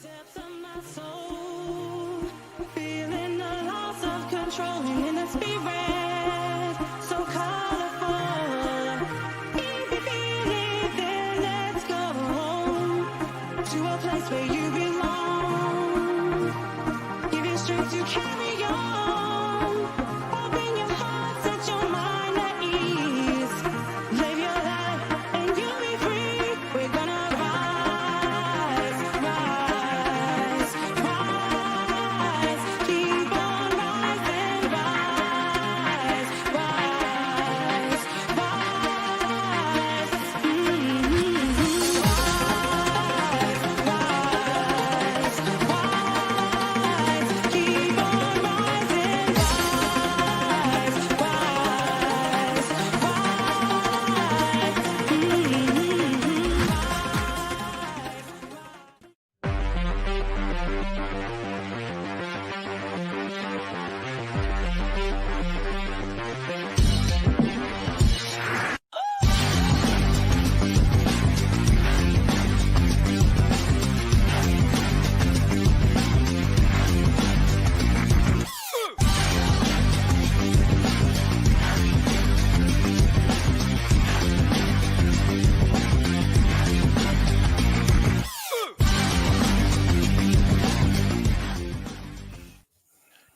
Depths of my soul, feeling the loss of control in the spirit, so colorful. If you feel it, then let's go to a place where you belong. Give you strength to carry on. Open your heart, set your mind at ease. Live your life and you'll be free. We're gonna rise, rise, rise. Keep on rising, rise, rise, rise. Rise, rise, keep on rising, rise,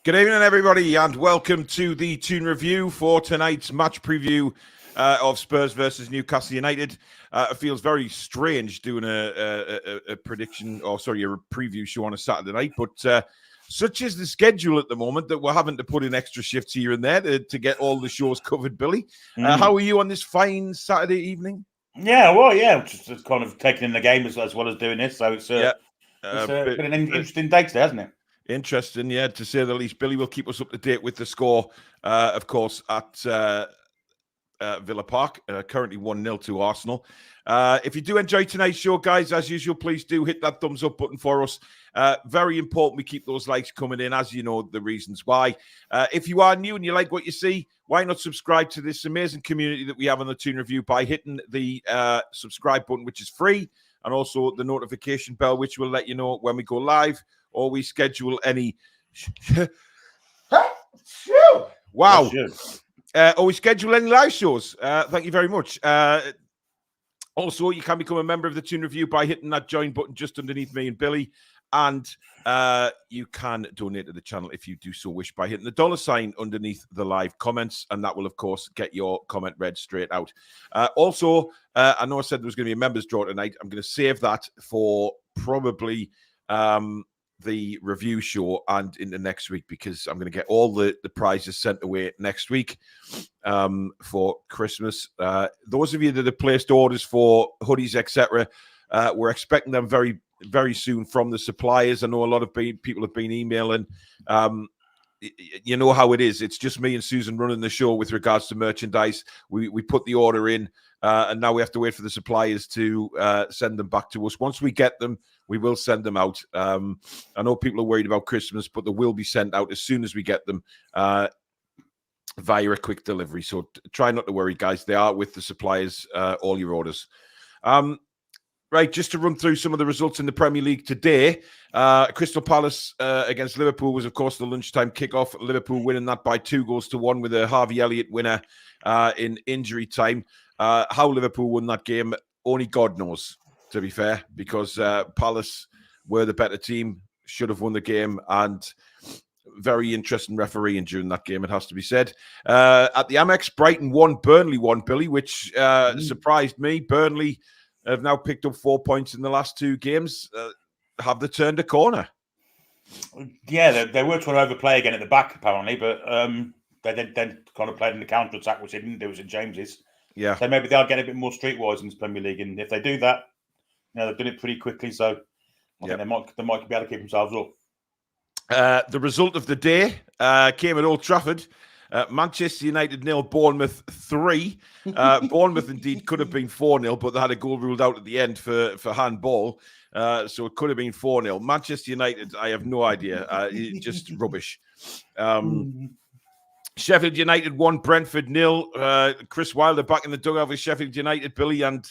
Good evening, everybody, and welcome to the Toon review for tonight's match preview of Spurs versus Newcastle United. It feels very strange doing a prediction, or sorry, a preview show on a Saturday night, but such is the schedule at the moment that we're having to put in extra shifts here and there to get all the shows covered. Billy, how are you on this fine Saturday evening? Yeah, well, yeah, just kind of taking in the game as well as doing this, so it's been an interesting day today, hasn't it? Interesting, yeah, to say the least. Billy will keep us up to date with the score, of course, at Villa Park, currently 1-0 to Arsenal. If you do enjoy tonight's show, guys, as usual, please do hit that thumbs up button for us. Very important we keep those likes coming in, as you know the reasons why. If you are new and you like what you see, why not subscribe to this amazing community that we have on the Toon Review by hitting the subscribe button, which is free, and also the notification bell, which will let you know when we go live or we schedule any wow. Or we schedule any live shows. Thank you very much. Also, you can become a member of the Toon Review by hitting that join button just underneath me and Billy. And you can donate to the channel if you do so wish by hitting the $sign underneath the live comments. And that will, of course, get your comment read straight out. Also, I know I said there was going to be a members draw tonight. I'm going to save that for probably the review show and into next week, because I'm going to get all the prizes sent away next week for Christmas. Those of you that have placed orders for hoodies, etc., we're expecting them very, very soon from the suppliers. I know a lot of people have been emailing. You know how it is. It's just me and Susan running the show with regards to merchandise. We put the order in, and now we have to wait for the suppliers to send them back to us. Once we get them, we will send them out. I know people are worried about Christmas, but they will be sent out as soon as we get them via a quick delivery. So try not to worry, guys. They are with the suppliers, all your orders. Right, just to run through some of the results in the Premier League today. Crystal Palace against Liverpool was, of course, the lunchtime kickoff. Liverpool winning that by 2-1 with a Harvey Elliott winner in injury time. How Liverpool won that game, only God knows, to be fair, because Palace were the better team, should have won the game, and very interesting refereeing during that game, it has to be said. At the Amex, Brighton won, Burnley won, Billy, which surprised me. Burnley have now picked up 4 points in the last 2 games. Have they turned a corner? Yeah, they were trying to overplay again at the back, apparently, but they then kind of played in the counter-attack, which they didn't do at St James's. Yeah. So maybe they'll get a bit more streetwise in this Premier League, and if they do that, they've done it pretty quickly, so I think they might be able to keep themselves up. The result of the day came at Old Trafford. Manchester United 0, Bournemouth 3. Bournemouth indeed could have been 4-0, but they had a goal ruled out at the end for handball. So it could have been 4-0. Manchester United, I have no idea. Just rubbish. Sheffield United 1, Brentford 0. Chris Wilder back in the dugout with Sheffield United, Billy, and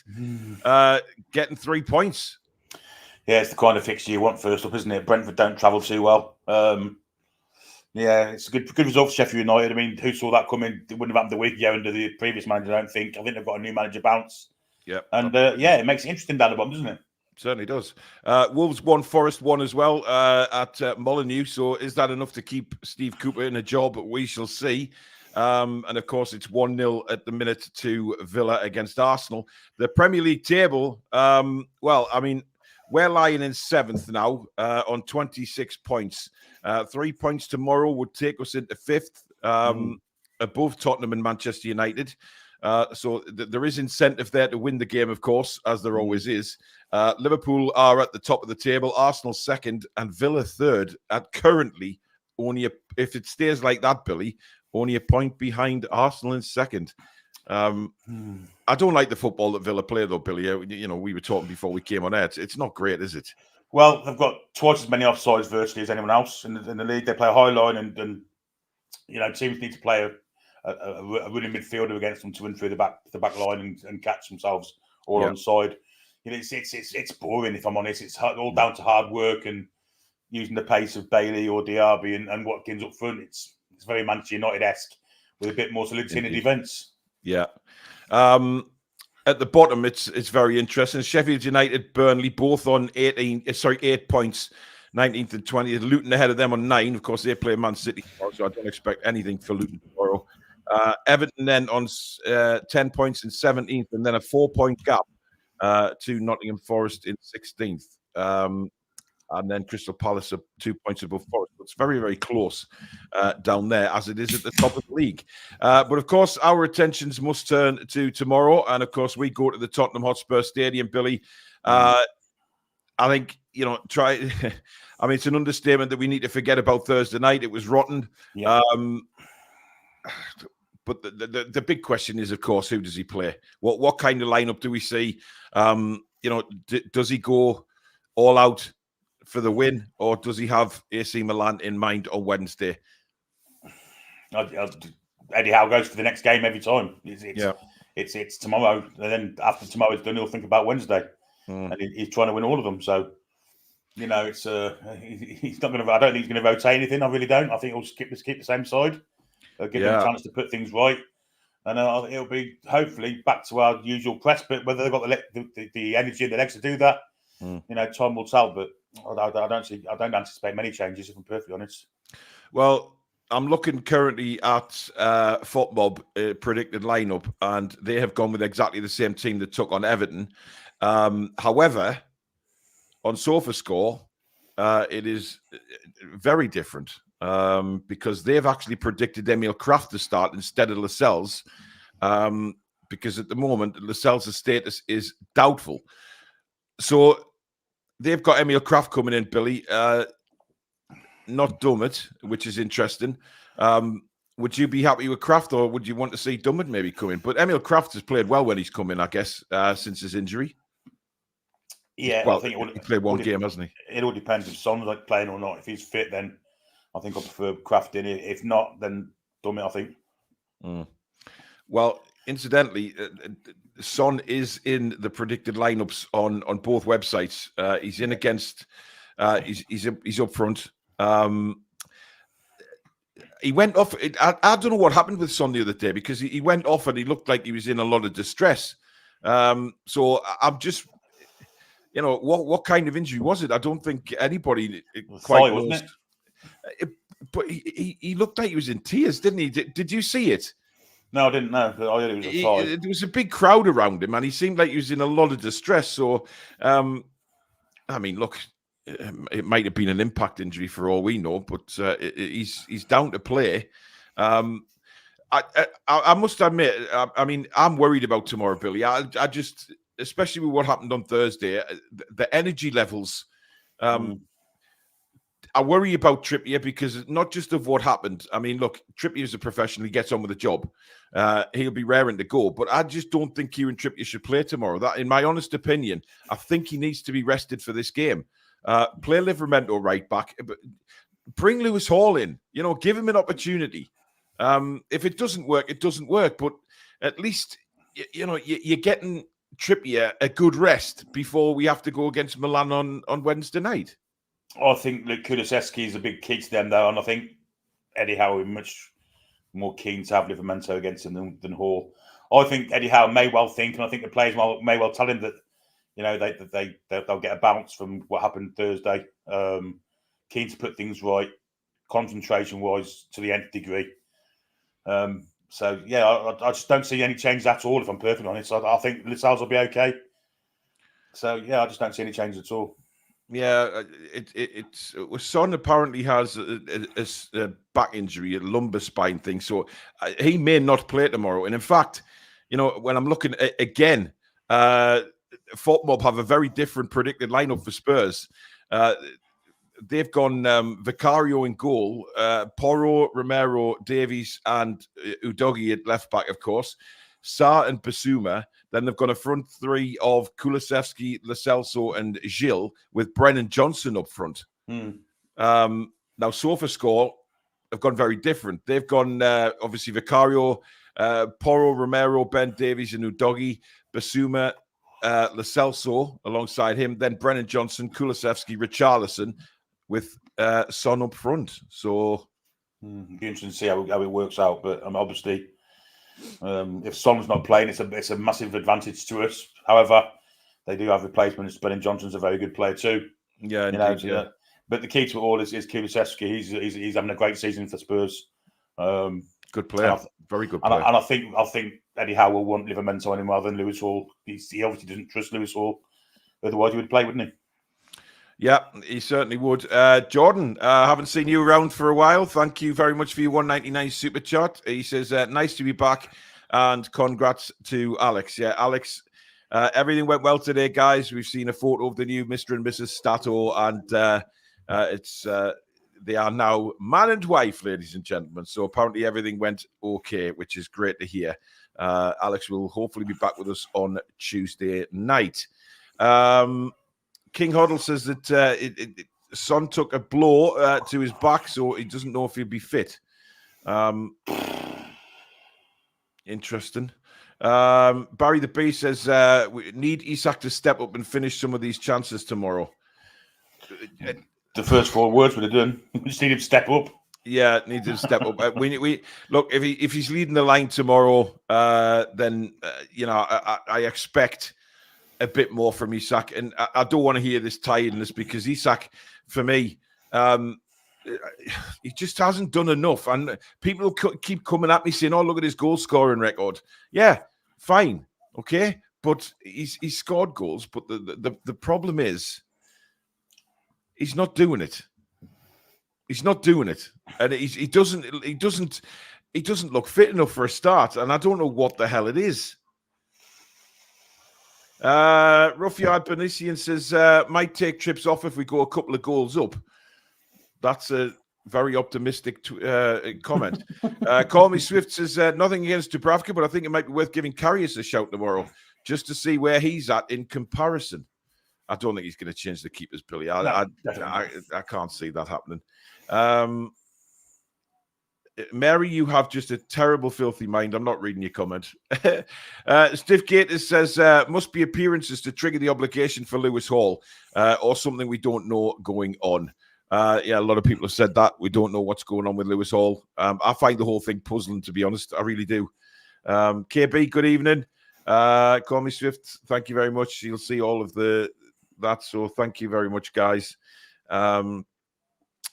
getting 3 points. Yeah, it's the kind of fixture you want first up, isn't it? Brentford don't travel too well. Yeah, it's a good result for Sheffield United. I mean, who saw that coming? It wouldn't have happened the week ago under the previous manager, I don't think. I think they've got a new manager bounce. Yeah. And it makes it interesting down the bottom, doesn't it? Certainly does. Wolves 1, Forest 1 as well at Molineux. So is that enough to keep Steve Cooper in a job? We shall see. And of course, it's 1-0 at the minute to Villa against Arsenal. The Premier League table, well, I mean, we're lying in 7th now on 26 points. 3 points tomorrow would take us into 5th, above Tottenham and Manchester United. So there is incentive there to win the game, of course, as there always is. Liverpool are at the top of the table, Arsenal 2nd, and Villa 3rd at currently only, if it stays like that, Billy, only a point behind Arsenal in 2nd. I don't like the football that Villa play, though, Billy. You know, we were talking before we came on air. It's not great, is it? Well, they've got twice as many offsides virtually as anyone else in the league. They play a high line, and you know, teams need to play a running midfielder against them to win through the back line and catch themselves all onside. You know, it's boring, if I'm honest. It's all down to hard work and using the pace of Bailey or Diaby and Watkins up front. It's very Manchester United-esque with a bit more solidity in the defence. Yeah. At the bottom, it's very interesting. Sheffield United, Burnley, both on 8 points, 19th and 20th. Luton ahead of them on 9. Of course, they play Man City tomorrow, so I don't expect anything for Luton tomorrow. Everton then on 10 points in 17th, and then a 4-point gap to Nottingham Forest in 16th. And then Crystal Palace are 2 points above Forest. It's very, very close down there, as it is at the top of the league. But of course, our attentions must turn to tomorrow. And of course, we go to the Tottenham Hotspur Stadium, Billy. I think, you know, I mean, it's an understatement that we need to forget about Thursday night. It was rotten. Yeah. But the big question is, of course, who does he play? What kind of lineup do we see? You know, does he go all out for the win, or does he have AC Milan in mind on Wednesday? Eddie Howe goes for the next game every time. It's tomorrow, and then after tomorrow's done, he'll think about Wednesday, and he's trying to win all of them. So, you know, it's he's not going to. I don't think he's going to rotate anything. I really don't. I think he'll keep the same side. Give them a chance to put things right, and it'll be hopefully back to our usual press. But whether they've got the energy and the legs to do that, you know, time will tell. But I don't anticipate many changes, if I'm perfectly honest. Well, I'm looking currently at FotMob predicted lineup, and they have gone with exactly the same team that took on Everton. However, on SofaScore, it is very different because they've actually predicted Emil Kraft to start instead of Lascelles, because at the moment Lascelles' status is doubtful. So they've got Emil Kraft coming in, Billy, not Dummett, which is interesting. Would you be happy with Kraft, or would you want to see Dummett maybe come in? But Emil Kraft has played well when he's come in, I guess, since his injury. Yeah, well, I think he played one game, hasn't he? It all depends if Son's like playing or not. If he's fit, then I think I prefer Kraft in it. If not, then Dummett, I think. Well, incidentally, Son is in the predicted lineups on both websites. He's in against. He's up front. He went off. I don't know what happened with Son the other day, because he went off and he looked like he was in a lot of distress. So I'm just, you know, what kind of injury was it? I don't think anybody quite knows. But he looked like he was in tears, didn't he? Did you see it? No, I didn't know. I heard it was a thigh. There was a big crowd around him, and he seemed like he was in a lot of distress. So, I mean, look, it might have been an impact injury for all we know, but he's down to play. I must admit, I mean, I'm worried about tomorrow, Billy. I just, especially with what happened on Thursday, the energy levels. I worry about Trippier, because not just of what happened. I mean, look, Trippier is a professional. He gets on with the job. He'll be raring to go. But I just don't think Kieran Trippier should play tomorrow. That, in my honest opinion, I think he needs to be rested for this game. Play Livramento right back. But bring Lewis Hall in. You know, give him an opportunity. If it doesn't work, it doesn't work. But at least, you know, you're getting Trippier a good rest before we have to go against Milan on Wednesday night? I think Luke Kulusevski is a big key to them, though, and I think Eddie Howe will be much more keen to have Livramento against him than Hall. I think Eddie Howe may well think, and I think the players may well tell him that, you know, they'll get a bounce from what happened Thursday. Keen to put things right, concentration-wise, to the nth degree. So, yeah, I just don't see any changes at all, if I'm perfectly honest. I think Lascelles will be okay. So, yeah, I just don't see any changes at all. Yeah, it's Son apparently has a back injury, a lumbar spine thing, so he may not play tomorrow. And in fact, you know, when I'm looking at, again, FotMob have a very different predicted lineup for Spurs. They've gone Vicario in goal, Porro, Romero, Davies, and Udogie at left back, of course. Sarr and Basuma. Then they've got a front three of Kulusevski, Lo Celso, and Gil, with Brennan Johnson up front. Now, SofaScore have gone very different. They've gone, obviously, Vicario, Porro, Romero, Ben Davies, and Udogie, Basuma, Lo Celso alongside him. Then Brennan Johnson, Kulusevski, Richarlison, with Son up front. So, it'll be interesting to see how it works out. But obviously, if Son's not playing, it's a massive advantage to us. However, they do have replacements. Brennan Johnson's a very good player too. Yeah, indeed, yeah. But the key to it all is Kulusevski. He's having a great season for Spurs. Good player, very good player. And I think Eddie Howe will want Livramento any more than Lewis Hall. He obviously doesn't trust Lewis Hall. Otherwise, he would play, wouldn't he? Yeah, he certainly would. Jordan, I haven't seen you around for a while. Thank you very much for your 199 super chat. He says, nice to be back, and congrats to Alex. Yeah, Alex, everything went well today, guys. We've seen a photo of the new Mr. and Mrs. Stato, and they are now man and wife, ladies and gentlemen. So apparently everything went okay, which is great to hear. Alex will hopefully be back with us on Tuesday night. King Hoddle says that Son took a blow to his back, so he doesn't know if he'll be fit. Interesting. Barry the Bee says we need Isak to step up and finish some of these chances tomorrow. The first 4 words would have done. We just need him to step up. Yeah, needs to step up. We look, if he's leading the line tomorrow, then you know, I expect a bit more from Isak, and I don't want to hear this tiredness, because Isak, for me, he just hasn't done enough. And people keep coming at me saying, "Oh, look at his goal scoring record." Yeah, fine, okay, but he's scored goals. But the problem is, he's not doing it. He's not doing it, and he doesn't look fit enough for a start. And I don't know what the hell it is. Ruffiard Benisian says, might take trips off if we go a couple of goals up. That's a very optimistic comment. Call Me Swift says, nothing against Dubravka, but I think it might be worth giving Karius a shout tomorrow just to see where he's at in comparison. I don't think he's going to change the keepers, Billy. I can't see that happening. Mary, you have just a terrible, filthy mind. I'm not reading your comment. Stiff Gators says, must be appearances to trigger the obligation for Lewis Hall, or something we don't know going on. Yeah, a lot of people have said that. We don't know what's going on with Lewis Hall. I find the whole thing puzzling, to be honest. I really do. KB, good evening. Call Me Swift, thank you very much. You'll see all of that. So thank you very much, guys.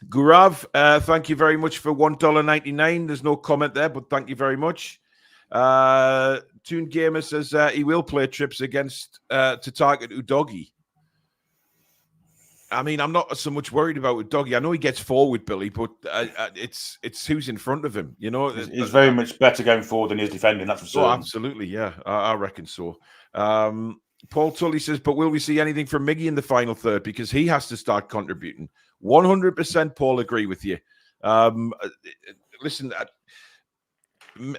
Gurav, thank you very much for $1.99. There's no comment there, but thank you very much. Toon Gamer says he will play trips against to target Udogie. I mean, I'm not so much worried about Udogie. I know he gets forward, Billy, but it's who's in front of him. You know, he's very much better going forward than he is defending. That's for certain. Oh, absolutely, yeah, I reckon so. Paul Tully says, but will we see anything from Miggy in the final third? Because he has to start contributing. 100%, Paul, agree with you. Listen,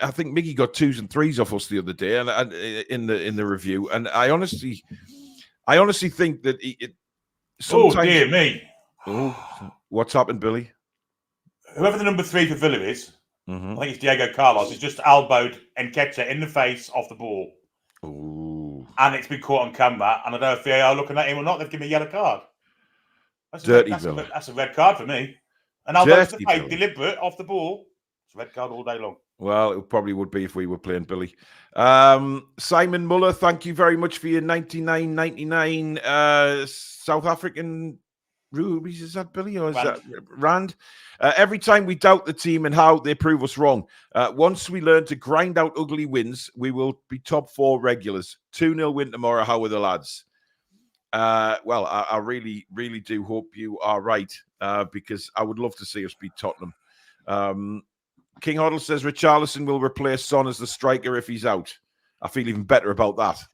I think Miggy got 2s and 3s off us the other day, and in the review, and I honestly think that sometimes... Oh dear me! Oh, what's happened, Billy? Whoever the number 3 for Villa is, I think it's Diego Carlos, has just elbowed Nketiah in the face off the ball. Ooh. and it's been caught on camera, and I don't know if they are looking at him or not. They've given me a yellow card. That's a red card for me. And I'll go to the play, deliberate, off the ball. It's a red card all day long. Well, it probably would be if we were playing Billy. Simon Muller, thank you very much for your 99.99 South African rubies. Is that Billy or is that Rand? Every time we doubt the team and how they prove us wrong. Once we learn to grind out ugly wins, we will be top 4 regulars. 2-0 win tomorrow. How are the lads? Well, I really, really do hope you are right, because I would love to see us beat Tottenham. King Hoddle says Richarlison will replace Son as the striker if he's out. I feel even better about that.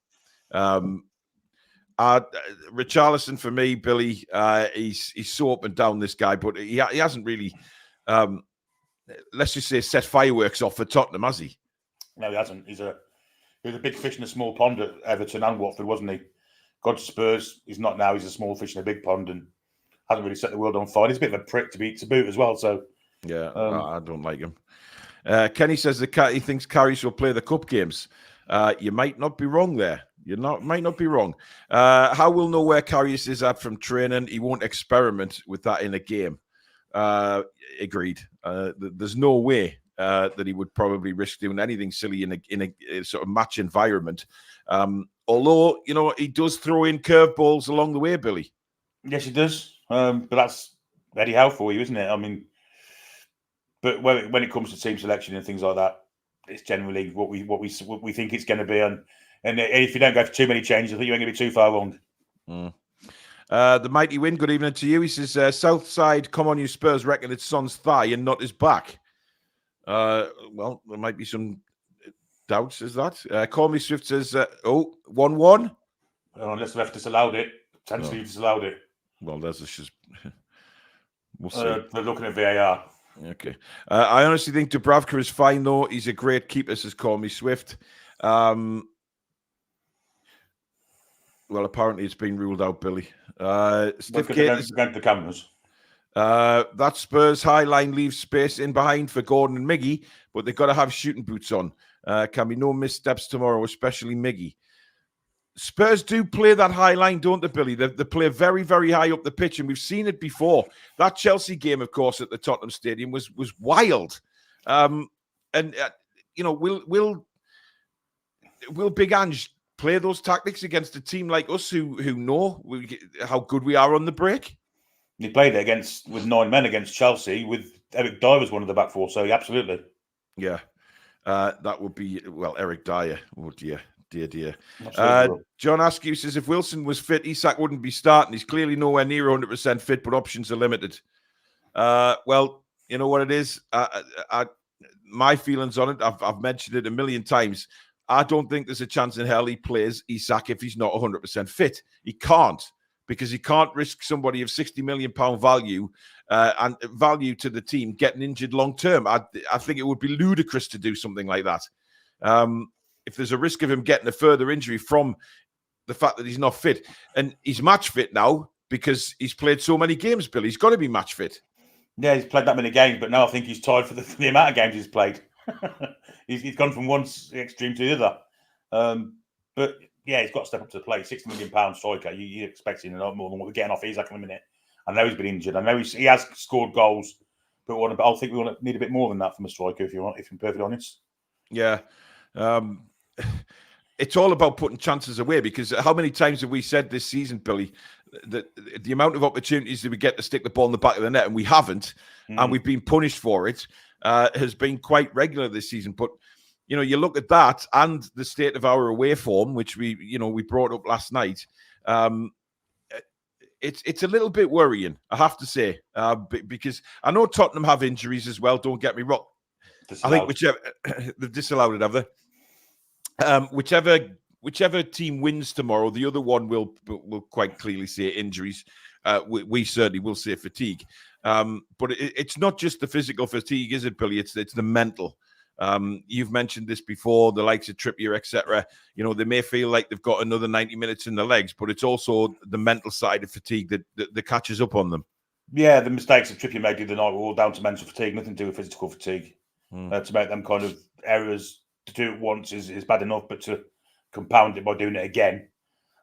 Richarlison for me, Billy, he's so up and down, this guy, but he hasn't really, let's just say, set fireworks off for Tottenham, has he? No, he hasn't. He was a big fish in a small pond at Everton and Watford, wasn't he? Got to Spurs. He's not now. He's a small fish in a big pond and hasn't really set the world on fire. He's a bit of a prick to boot as well. So yeah, I don't like him. Kenny says he thinks Karius will play the cup games. You might not be wrong there. Might not be wrong. How will know where Karius is at from training? He won't experiment with that in a game. Agreed. There's no way that he would probably risk doing anything silly in a sort of match environment. Although, he does throw in curveballs along the way, Billy. Yes, he does. But that's Eddie Howe for you, isn't it? I mean, but when it comes to team selection and things like that, it's generally what we think it's going to be. And if you don't go for too many changes, I think you're going to be too far wrong. The mighty win. Good evening to you. He says, Southside, come on, you Spurs, reckon it's Son's thigh and not his back. Well, there might be some doubts, is that? Call Me Swift says, 1-1. Unless the ref disallowed it. Potentially disallowed it. Well, there's just... We'll see. They're looking at VAR. Okay. I honestly think Dubravka is fine, though. He's a great keeper, says Call Me Swift. Well, apparently it's been ruled out, Billy. Stiff against the cameras. That Spurs high line leaves space in behind for Gordon and Miggy, but they've got to have shooting boots on. Can be no missteps tomorrow, especially Miggy. Spurs do play that high line, don't they, Billy? They play very, very high up the pitch, and we've seen it before. That Chelsea game, of course, at the Tottenham Stadium was wild. Will Big Ange play those tactics against a team like us who know how good we are on the break? He played it with 9 men against Chelsea with Eric Dyer as one of the back 4, so absolutely. Yeah, that would be, Eric Dyer. Oh, dear. John Askew says, if Wilson was fit, Isak wouldn't be starting. He's clearly nowhere near 100% fit, but options are limited. Well, you know what it is? My feelings on it, I've mentioned it a million times. I don't think there's a chance in hell he plays Isak if he's not 100% fit. He can't, because he can't risk somebody of £60 million value and value to the team getting injured long term. I think it would be ludicrous to do something like that. If there's a risk of him getting a further injury from the fact that he's not fit, and he's match fit now because he's played so many games, Billy. He's got to be match fit. Yeah, he's played that many games, but now I think he's tied for the amount of games he's played. he's gone from one extreme to the other. But yeah, he's got to step up to the plate. £60 million striker. You're expecting a lot more than what we're getting off Isak in a minute. I know he's been injured. I know he has scored goals, but I think we need a bit more than that from a striker, if I'm perfectly honest. Yeah. It's all about putting chances away, because how many times have we said this season, Billy, that the amount of opportunities that we get to stick the ball in the back of the net, and we haven't, and we've been punished for it, has been quite regular this season. But, you look at that and the state of our away form, which we brought up last night, it's a little bit worrying, I have to say, because I know Tottenham have injuries as well, don't get me wrong. I think they've disallowed it, have they? Whichever team wins tomorrow, the other one will quite clearly say injuries. We certainly will say fatigue. But it's not just the physical fatigue, is it, Billy? It's the mental. You've mentioned this before, the likes of Trippier, etc. They may feel like they've got another 90 minutes in the legs, but it's also the mental side of fatigue that catches up on them. Yeah, the mistakes that Trippier made the other night were all down to mental fatigue, nothing to do with physical fatigue. To make them kind of errors, to do it once is bad enough, but to compound it by doing it again,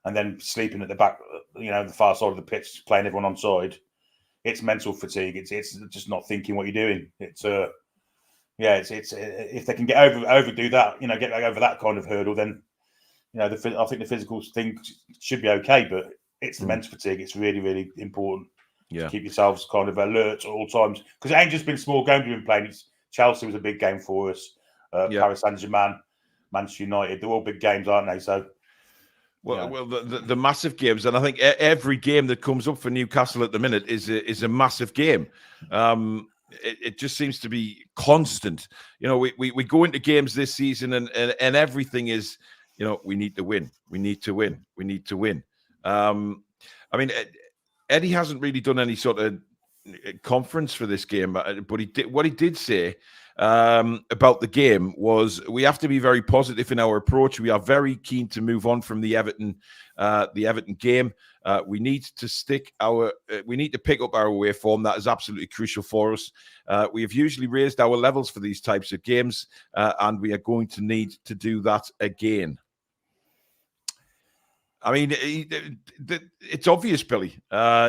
and then sleeping at the back, the far side of the pitch, playing everyone on side. It's mental fatigue. It's just not thinking what you're doing. It's if they can overdo that, get over that kind of hurdle, then I think the physical thing should be okay. But it's the mental fatigue. It's really, really important to keep yourselves kind of alert at all times, because it ain't just been small games we've been playing. Chelsea was a big game for us. Paris Saint-Germain, Manchester United, they're all big games, aren't they? So. Well, the massive games, and I think every game that comes up for Newcastle at the minute is a massive game. It just seems to be constant. We go into games this season, and everything is, we need to win, we need to win, we need to win. I mean, Eddie hasn't really done any sort of conference for this game, but what he did say about the game was we have to be very positive in our approach. We are very keen to move on from the Everton game. We need to pick up our away form. That is absolutely crucial for us. We have usually raised our levels for these types of games, and we are going to need to do that again. I mean, it's obvious, Billy.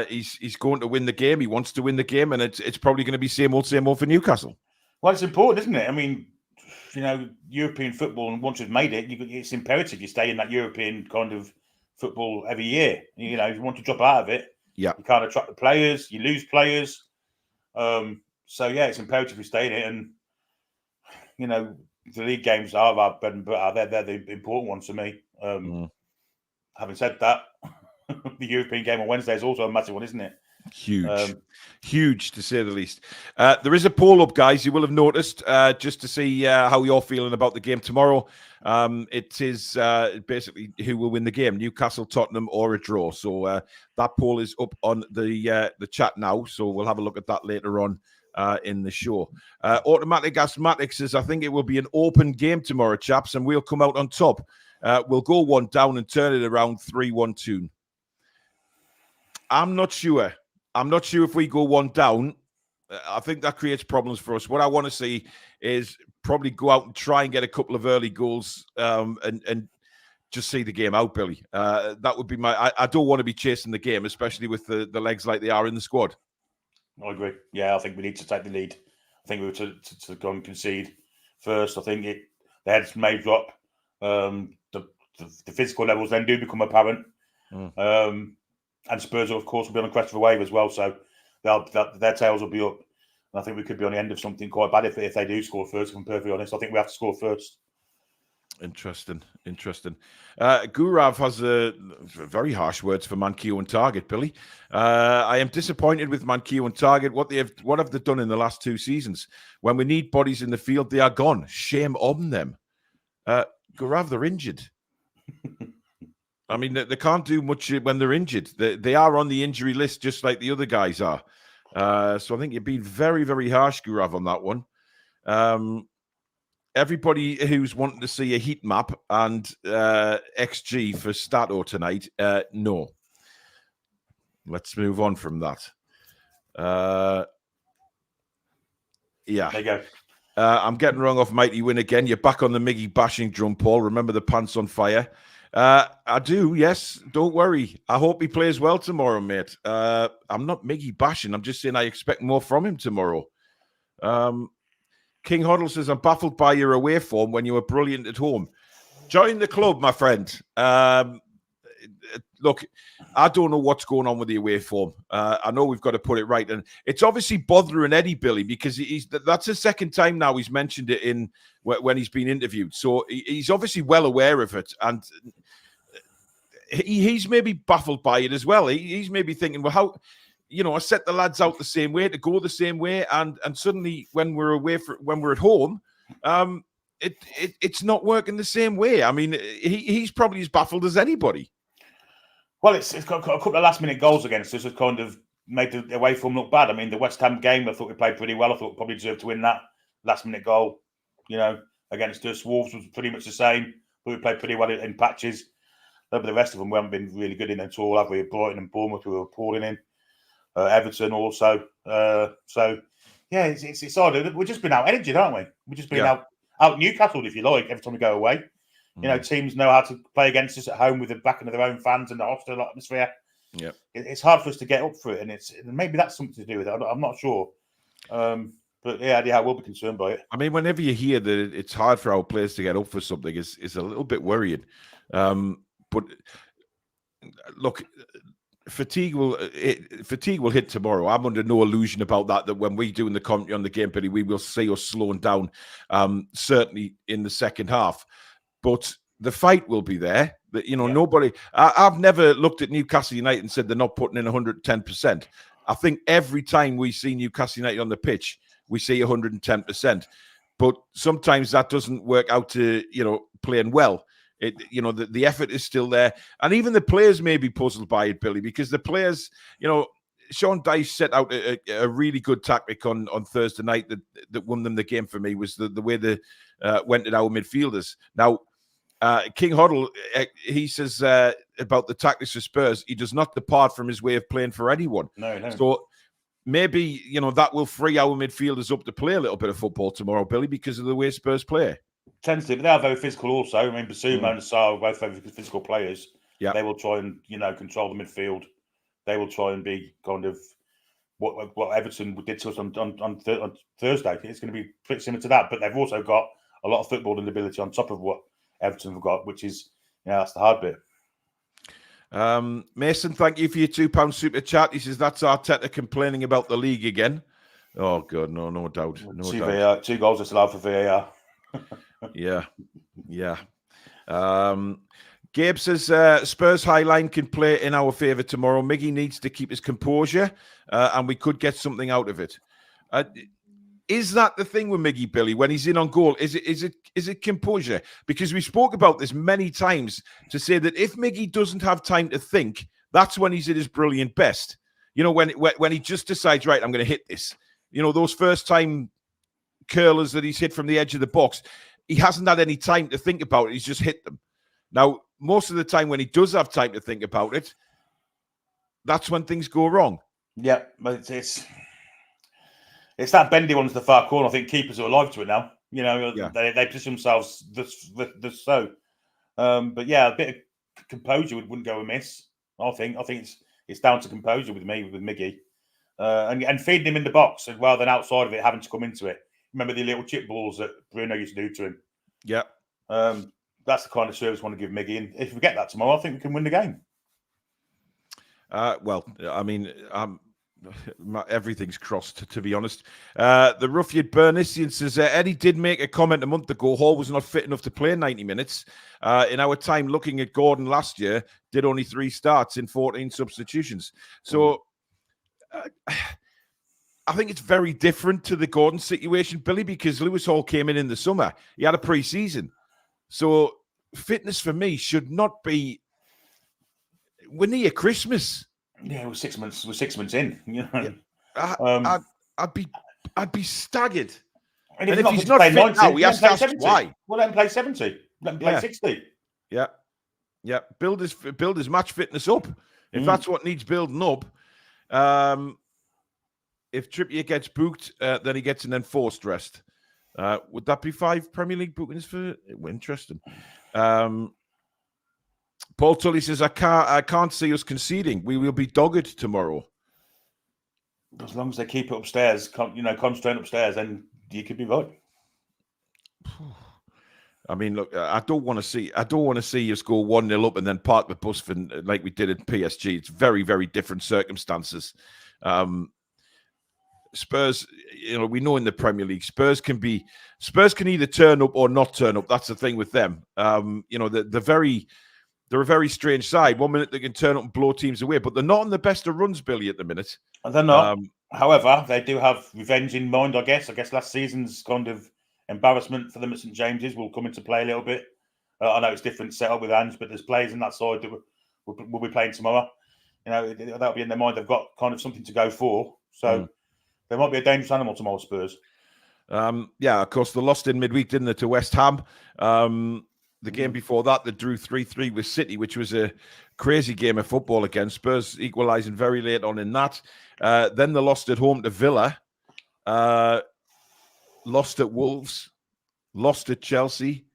He's going to win the game. He wants to win the game, and it's probably going to be same old for Newcastle. Well, it's important, isn't it? I mean, European football, and once you've made it, it's imperative you stay in that European kind of football every year. If you want to drop out of it, you can't attract the players, you lose players. It's imperative you stay in it. And, the league games are our bread and butter. They're the important ones to me. Having said that, the European game on Wednesday is also a massive one, isn't it? Huge to say the least. There is a poll up, guys. You will have noticed, just to see how you're feeling about the game tomorrow. It is basically who will win the game, Newcastle, Tottenham, or a draw. So that poll is up on the chat now. So we'll have a look at that later on in the show. Automatic Asthmatic says, I think it will be an open game tomorrow, chaps, and we'll come out on top. We'll go one down and turn it around 3-1 Toon. I'm not sure. I'm not sure if we go one down. I think that creates problems for us. What I want to see is probably go out and try and get a couple of early goals and just see the game out, Billy. That would be I don't want to be chasing the game, especially with the legs like they are in the squad. I agree. Yeah, I think we need to take the lead. I think we were to go and concede first. I think the heads may drop. The physical levels then do become apparent. And Spurs, of course, will be on the crest of a wave as well. So their tails will be up. And I think we could be on the end of something quite bad if they do score first, if I'm perfectly honest. I think we have to score first. Interesting. Gurav has very harsh words for Manquillo and Target, Billy. I am disappointed with Manquillo and Target. What have they done in the last 2 seasons? When we need bodies in the field, they are gone. Shame on them. Gurav, they're injured. I mean, they can't do much when they're injured. They are on the injury list just like the other guys are. So I think you've been very, very harsh, Gurav, on that one. Everybody who's wanting to see a heat map and XG for Stato tonight, no. Let's move on from that. Yeah. There you go. I'm getting wrong off Mighty Win again. You're back on the Miggy bashing drum, Paul. Remember the pants on fire? I do, yes. Don't worry. I hope he plays well tomorrow, mate. I'm not Miggy bashing. I'm just saying I expect more from him tomorrow. King Hoddle says, I'm baffled by your away form when you were brilliant at home. Join the club, my friend. Look, I don't know what's going on with the away form. I know we've got to put it right. And it's obviously bothering Eddie, Billy, because that's the second time now he's mentioned it when he's been interviewed. So he's obviously well aware of it. And he's maybe baffled by it as well. He's maybe thinking, well, how... I set the lads out the same way to go the same way, and suddenly when we're at home, it's not working the same way. I mean, he's probably as baffled as anybody. Well, it's got a couple of last-minute goals against us that kind of made the away form look bad. I mean, the West Ham game, I thought we played pretty well. I thought we probably deserved to win that last-minute goal. Against us, Wolves was pretty much the same. But we played pretty well in patches. But the rest of them, we haven't been really good in at all, have we? Brighton and Bournemouth, we were appalling in. Everton also. It's odd. We've just been out energied, aren't we? We've just been out Newcastle, if you like, every time we go away. You know, teams know how to play against us at home with the backing of their own fans and the hostile atmosphere. Yeah, it's hard for us to get up for it, and maybe that's something to do with it. I'm not sure, but yeah, I will be concerned by it. I mean, whenever you hear that it's hard for our players to get up for something, is a little bit worrying. But look, fatigue will hit tomorrow. I'm under no illusion about that. That when we do in the commentary on the game, Billy, we will see us slowing down, certainly in the second half. But the fight will be there. That nobody. I've never looked at Newcastle United and said they're not putting in 110%. I think every time we see Newcastle United on the pitch, we see 110%. But sometimes that doesn't work out to playing well. The effort is still there, and even the players may be puzzled by it, Billy, because the players, Sean Dyche set out a really good tactic on Thursday night that won them the game for me, was the way they went at our midfielders. Now, King Hoddle, he says about the tactics for Spurs, he does not depart from his way of playing for anyone. No. So maybe, that will free our midfielders up to play a little bit of football tomorrow, Billy, because of the way Spurs play. Tends to, but they are very physical also. I mean, Basuma and Sarr are both very physical players. Yeah. They will try and, control the midfield. They will try and be kind of what Everton did to us on Thursday. It's going to be pretty similar to that, but they've also got a lot of footballing ability on top of what Everton have got, which is, that's the hard bit. Mason, thank you for your £2 super chat. He says that's Arteta complaining about the league again. Oh God, no doubt. No doubt. VAR, 2 goals disallowed for VAR. Yeah. Gabe says Spurs high line can play in our favour tomorrow. Miggy needs to keep his composure, and we could get something out of it. Is that the thing with Miggy, Billy, when he's in on goal? Is it composure? Because we spoke about this many times to say that if Miggy doesn't have time to think, that's when he's at his brilliant best. When he just decides, right, I'm going to hit this. Those first time curlers that he's hit from the edge of the box, he hasn't had any time to think about it. He's just hit them. Now, most of the time when he does have time to think about it, that's when things go wrong. Yeah, but it's that bendy one to the far corner. I think keepers are alive to it now. They position themselves this so. But yeah, a bit of composure wouldn't go amiss. I think it's down to composure with Miggy, and feeding him in the box rather than outside of it, having to come into it. Remember the little chip balls that Bruno used to do to him? Yeah. That's the kind of service I want to give Miggy. And if we get that tomorrow, I think we can win the game. Well, I mean, everything's crossed, to be honest. The Ruffian Bernisian says, Eddie did make a comment a month ago, Hall was not fit enough to play 90 minutes. In our time looking at Gordon last year, did only 3 starts in 14 substitutions. So... I think it's very different to the Gordon situation, Billy, because Lewis Hall came in the summer. He had a pre-season. So fitness for me should not be... We're near Christmas. Yeah, we're 6 months. We're 6 months in. I'd be staggered. And if he's not fit 90, now, he has to ask why. Well, let him play 70. Let him play 60. Yeah. Build his match fitness up. If that's what needs building up. If Trippier gets booked, then he gets an enforced rest. Would that be 5 Premier League bookings for? Interesting. Paul Tully says, I can't see us conceding. We will be dogged tomorrow. As long as they keep it upstairs, constraint upstairs, then you could be right. I mean, look, I don't want to see us go 1-0 up and then park the bus for, like we did at PSG. It's very, very different circumstances. Spurs, we know in the Premier League, Spurs can either turn up or not turn up. That's the thing with them. They're a very strange side. 1 minute they can turn up and blow teams away, but they're not on the best of runs, Billy, at the minute. They're not. However, they do have revenge in mind, I guess. I guess last season's kind of embarrassment for them at St James's will come into play a little bit. I know it's different setup with Ange, but there's players in that side that will be playing tomorrow. That'll be in their mind. They've got kind of something to go for. So they might be a dangerous animal tomorrow, Spurs. Of course, they lost in midweek, didn't they, to West Ham. The game before that, they drew 3-3 with City, which was a crazy game of football again. Spurs equalising very late on in that. Then they lost at home to Villa, lost at Wolves, lost at Chelsea.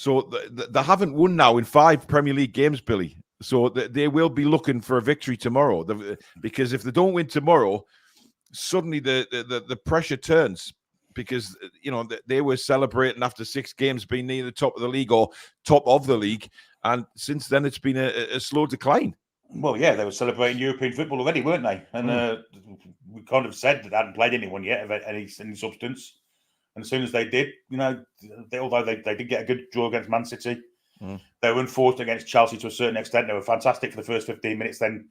So they haven't won now in 5 Premier League games, Billy. So they will be looking for a victory tomorrow. Because if they don't win tomorrow, suddenly the pressure turns. Because, they were celebrating after 6 games being near the top of the league or top of the league. And since then, it's been a slow decline. Well, yeah, they were celebrating European football already, weren't they? And we kind of said that they hadn't played anyone yet of any substance. And as soon as they did, although they did get a good draw against Man City, they were unfortunate against Chelsea to a certain extent. They were fantastic for the first 15 minutes. Then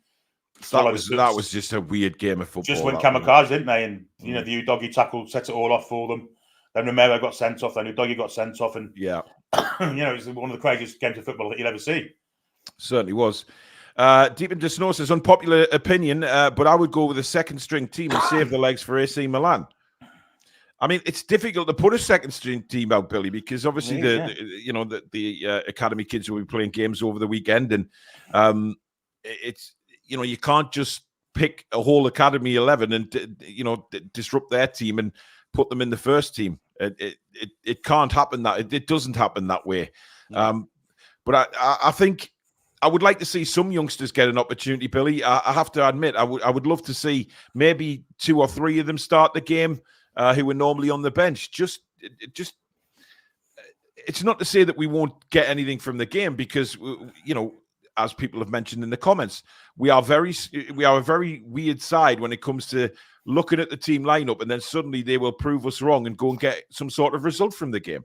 that was just a weird game of football. Just went kamikaze, didn't they? And the Udogie tackle set it all off for them. Then Romero got sent off. Then Udogie got sent off, and it was one of the craziest games of football that you'll ever see. Certainly was. Deep into Snow says unpopular opinion, but I would go with a second string team and save the legs for AC Milan. I mean, it's difficult to put a second string team out, Billy, because obviously the academy kids will be playing games over the weekend, and it's you can't just pick a whole academy 11 and disrupt their team and put them in the first team. It can't happen that it doesn't happen that way. But I think I would like to see some youngsters get an opportunity, Billy. I have to admit, I would love to see maybe 2 or 3 of them start the game who were normally on the bench. Just it's not to say that we won't get anything from the game because as people have mentioned in the comments, we are a very weird side when it comes to looking at the team lineup, and then suddenly they will prove us wrong and go and get some sort of result from the game.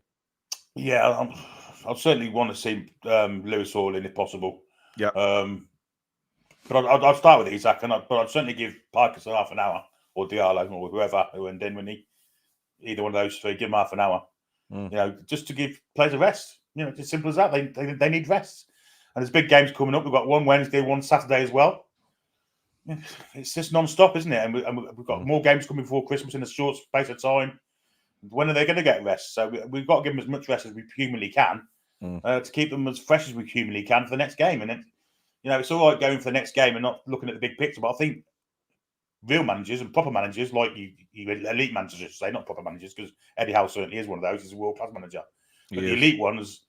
Yeah, I'll certainly want to see Lewis Hall in if possible. Yeah. But I'll start with Isaac, but I'd certainly give Parkinson half an hour, or Diallo, or whoever, and then when either one of those 3, give them half an hour. Just to give players a rest. It's as simple as that. They need rest. And there's big games coming up. We've got one Wednesday, one Saturday as well. It's just non-stop, isn't it? And we've got more games coming before Christmas in a short space of time. When are they going to get rest? So we've got to give them as much rest as we humanly can to keep them as fresh as we humanly can for the next game. And then, it's all right going for the next game and not looking at the big picture. But I think real managers and proper managers, like you elite managers, I should say, not proper managers, because Eddie Howe certainly is one of those. He's a world-class manager. But the elite ones,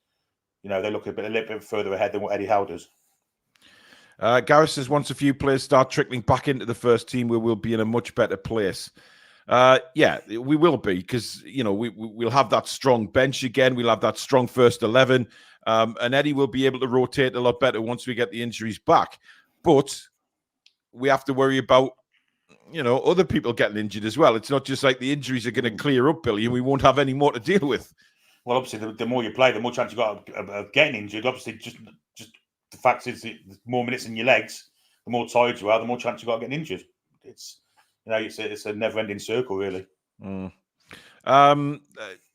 they look a little bit further ahead than what Eddie Howe does. Gareth says once a few players start trickling back into the first team, we will be in a much better place. Yeah, we will be, because we'll have that strong bench again. We'll have that strong first 11, and Eddie will be able to rotate a lot better once we get the injuries back. But we have to worry about other people getting injured as well. It's not just like the injuries are going to clear up, Billy, and we won't have any more to deal with. Well, obviously, the more you play, the more chance you've got of getting injured. Obviously, just the fact is, the more minutes in your legs, the more tired you are, the more chance you've got of getting injured. It's it's a never-ending circle, really.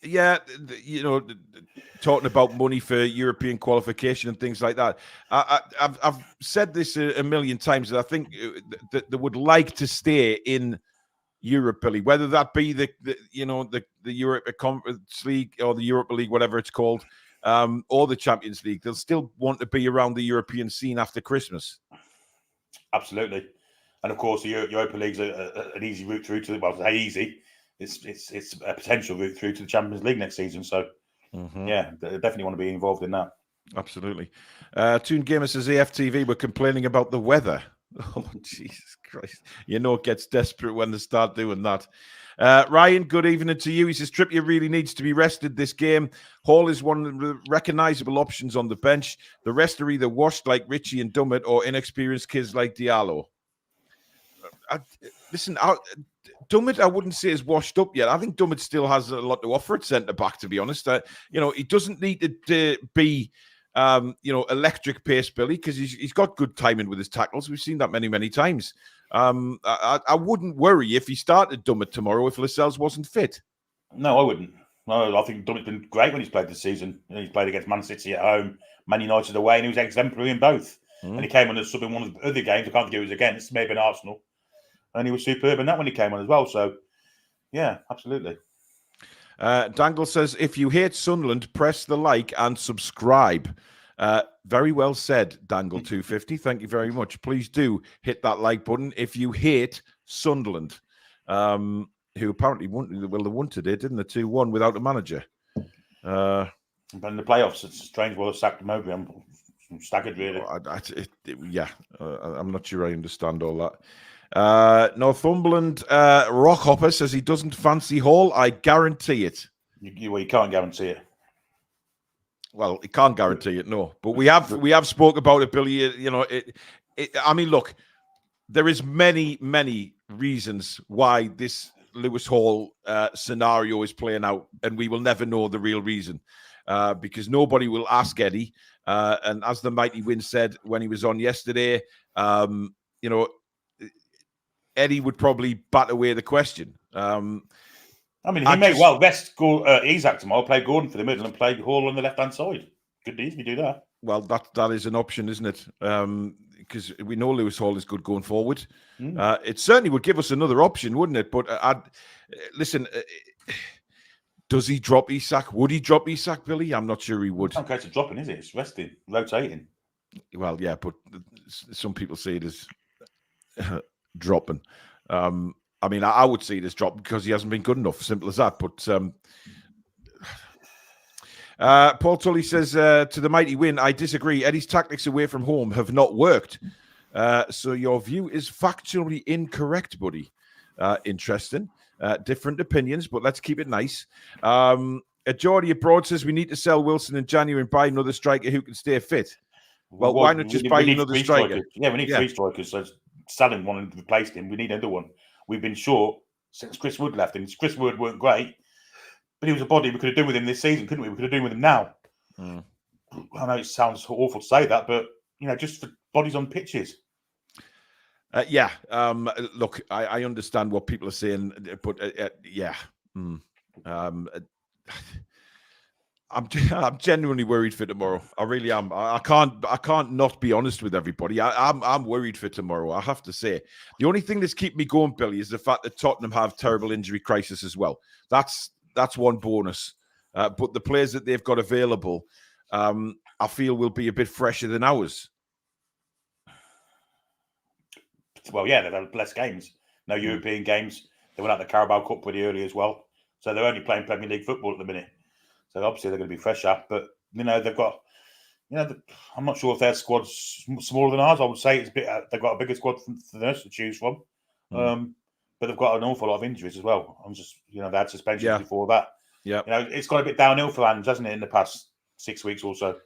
Yeah, talking about money for European qualification and things like that. I've said this a million times that I think that they would like to stay in Europe, Billy, whether that be the Europa Conference League or the Europa League, whatever it's called, or the Champions League. They'll still want to be around the European scene after Christmas. Absolutely. And of course, the Europa League's an easy route through to, well, say easy. It's a potential route through to the Champions League next season. So, yeah, they definitely want to be involved in that. Absolutely. Toon Gamer says AFTV were complaining about the weather. Oh, Jesus Christ. It gets desperate when they start doing that. Ryan, good evening to you. He says Trippier really needs to be rested this game. Hall is one of the recognisable options on the bench. The rest are either washed like Richie and Dummett or inexperienced kids like Diallo. Dummett, I wouldn't say is washed up yet. I think Dummett still has a lot to offer at centre-back, to be honest. He doesn't need to be electric pace, Billy, because he's got good timing with his tackles. We've seen that many, many times. I wouldn't worry if he started Dummett tomorrow if Lascelles wasn't fit. No, I wouldn't. No, I think Dummett's been great when he's played this season. He's played against Man City at home, Man United away, and he was exemplary in both. And he came on as sub in one of the other games. I can't think it was against, maybe an Arsenal. And he was superb in that when he came on as well. So, yeah, absolutely. Dangle says, if you hate Sunderland, press the like and subscribe. Very well said, Dangle250. Thank you very much. Please do hit that like button if you hate Sunderland, who apparently won, they won today, didn't they? 2-1 without a manager. But in the playoffs, it's strange. Well, sacked him over. I'm staggered, really. I'm not sure I understand all that. Northumberland Rockhopper says he doesn't fancy Hall. I guarantee it. You can't guarantee it. Well, he can't guarantee it, no. But we have spoke about it, Billy. You know, I mean, look, there is many reasons why this Lewis Hall scenario is playing out, and we will never know the real reason because nobody will ask Eddie. And as the Mighty Win said when he was on yesterday, you know, Eddie would probably bat away the question. I mean, he may well rest Isaac tomorrow, play Gordon for the middle, and play Hall on the left-hand side. Could easily do that. Well, that is an option, isn't it? Because we know Lewis Hall is good going forward. It certainly would give us another option, wouldn't it? But listen, does he drop Isak? Would he drop Isak, Billy? I'm not sure he would. It's not going to dropping, is it? It's resting, rotating. Well, yeah, but some people say it is dropping. I mean, I would see this drop because he hasn't been good enough. Simple as that. But Paul Tully says to the Mighty Win, I disagree. Eddie's tactics away from home have not worked. So your view is factually incorrect, buddy. Interesting. Different opinions, but let's keep it nice. Geordie Abroad says we need to sell Wilson in January and buy another striker who can stay fit. Well, why not just buy another striker? Yeah, we need 3 strikers. So selling one and replaced him. We need another one. We've been short since Chris Wood left, and Chris Wood weren't great, but he was a body we could have done with him this season, couldn't we? We could have done with him now. I know it sounds awful to say that, but you know, just for bodies on pitches. Look, I understand what people are saying, but I'm genuinely worried for tomorrow. I really am. I can't not be honest with everybody. I'm worried for tomorrow. I have to say, the only thing that's keeping me going, Billy, is the fact that Tottenham have terrible injury crisis as well. That's one bonus. But the players that they've got available, I feel will be a bit fresher than ours. Well, yeah, they've had less games. No European games. They went out the Carabao Cup pretty early as well. So they're only playing Premier League football at the minute. So obviously they're going to be fresher. But, you know, they've got, you know, I'm not sure if their squad's smaller than ours. I would say it's a bit, they've got a bigger squad than us to choose from. But they've got an awful lot of injuries as well. I'm just, you know, they had suspensions before that. Yeah. You know, it's got a bit downhill for Ange, hasn't it, in the past 6 weeks or so?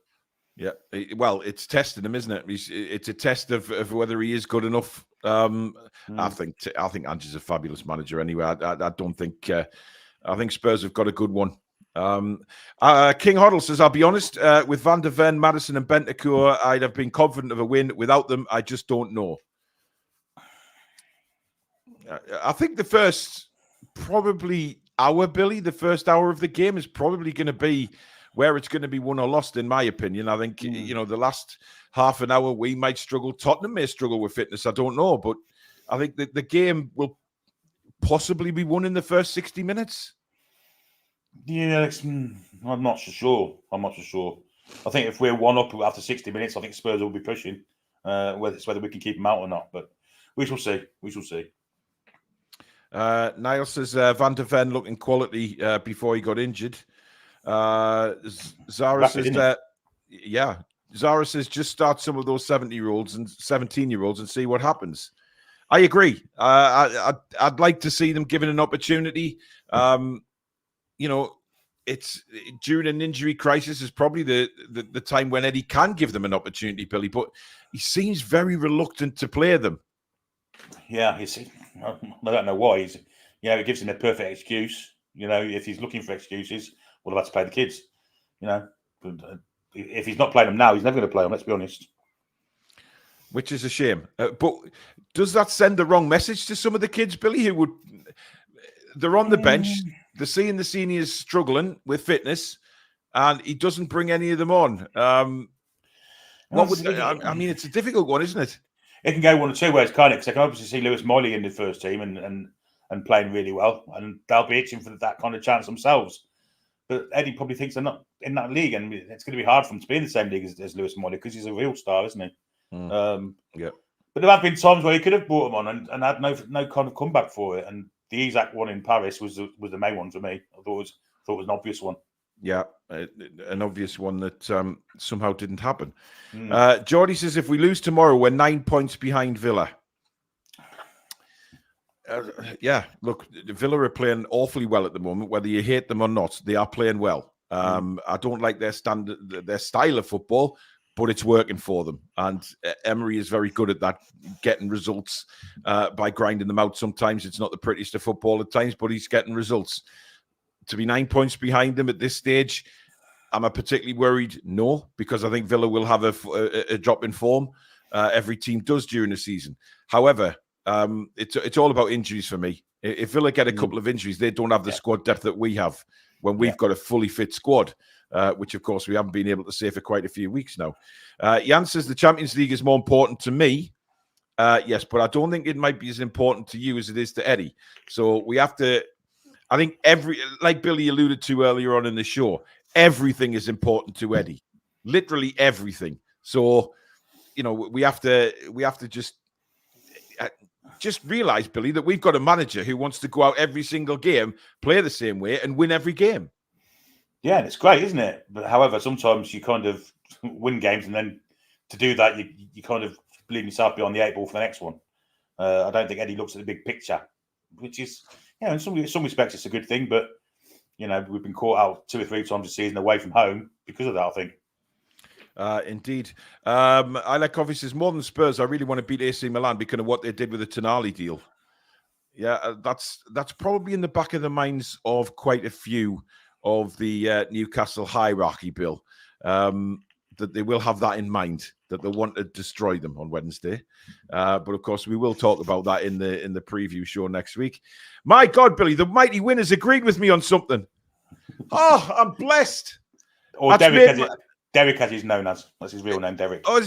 Yeah. Well, it's testing him, isn't it? It's a test of whether he is good enough. I think Ange is a fabulous manager anyway. I don't think I think Spurs have got a good one. King Hoddle says, I'll be honest, with Van der Ven, Maddison and Bentancur, I'd have been confident of a win. Without them, I just don't know. I think the first hour, Billy, the first hour of the game is probably going to be where it's going to be won or lost, in my opinion. I think, you know, the last half an hour, we might struggle. Tottenham may struggle with fitness. I don't know. But I think that the game will possibly be won in the first 60 minutes. Yeah, I'm not so sure. I think if we're 1-up after 60 minutes, I think Spurs will be pushing. Whether we can keep them out or not. But we shall see. Niall says Van der Ven looking quality before he got injured. Zara says Zara says just start some of those 17-year-olds and see what happens. I agree. I'd like to see them given an opportunity. You know, it's during an injury crisis is probably the time when Eddie can give them an opportunity, Billy, but he seems very reluctant to play them. Yeah, I don't know why. It gives him a perfect excuse. You know, if he's looking for excuses, we'll have to play the kids. You know, but if he's not playing them now, he's never going to play them, let's be honest. Which is a shame. But does that send the wrong message to some of the kids, Billy, they're on the bench, they're seeing the seniors struggling with fitness, and he doesn't bring any of them on. I mean, it's a difficult one, isn't it? It can go one or two ways, can't it? Because I can obviously see Lewis Miley in the first team and playing really well, and they'll be itching for that kind of chance themselves. But Eddie probably thinks they're not in that league, and it's going to be hard for him to be in the same league as Lewis Miley because he's a real star, isn't he? Yeah. But there have been times where he could have brought him on and had no kind of comeback for it. And the Isaac one in Paris was the main one for me. I thought it was an obvious one. Yeah, an obvious one that somehow didn't happen. Geordie says, if we lose tomorrow, we're 9 points behind Villa. Yeah, look, Villa are playing awfully well at the moment. Whether you hate them or not, they are playing well. I don't like their style of football, but it's working for them. And Emery is very good at that, getting results by grinding them out. Sometimes it's not the prettiest of football at times, but he's getting results. To be 9 points behind them at this stage, am I particularly worried? No, because I think Villa will have a drop in form. Every team does during the season. However, it's all about injuries for me. If Villa get a couple of injuries, they don't have the squad depth that we have when we've got a fully fit squad, which, of course, we haven't been able to say for quite a few weeks now. Jan says the Champions League is more important to me. Yes, but I don't think it might be as important to you as it is to Eddie. So we have to... I think like Billy alluded to earlier on in the show, everything is important to Eddie. Literally everything. So, we have to just realize, Billy, that we've got a manager who wants to go out every single game, play the same way, and win every game. Yeah, and it's great, isn't it? But however, sometimes you kind of win games, and then to do that, you kind of leave yourself beyond the 8 ball for the next one. I don't think Eddie looks at the big picture, which is, in some respects, it's a good thing. But we've been caught out 2 or 3 times this season away from home because of that, I think. Indeed. I like Coffee says, more than Spurs, I really want to beat AC Milan because of what they did with the Tonali deal. Yeah, that's probably in the back of the minds of quite a few of the Newcastle hierarchy, Bill, that they will have that in mind, that they want to destroy them on Wednesday. But of course, we will talk about that in the preview show next week. My God, Billy, the mighty winners agreed with me on something. Oh, I'm blessed. Or Derek, as he's known as. That's his real name, Derek. Oh,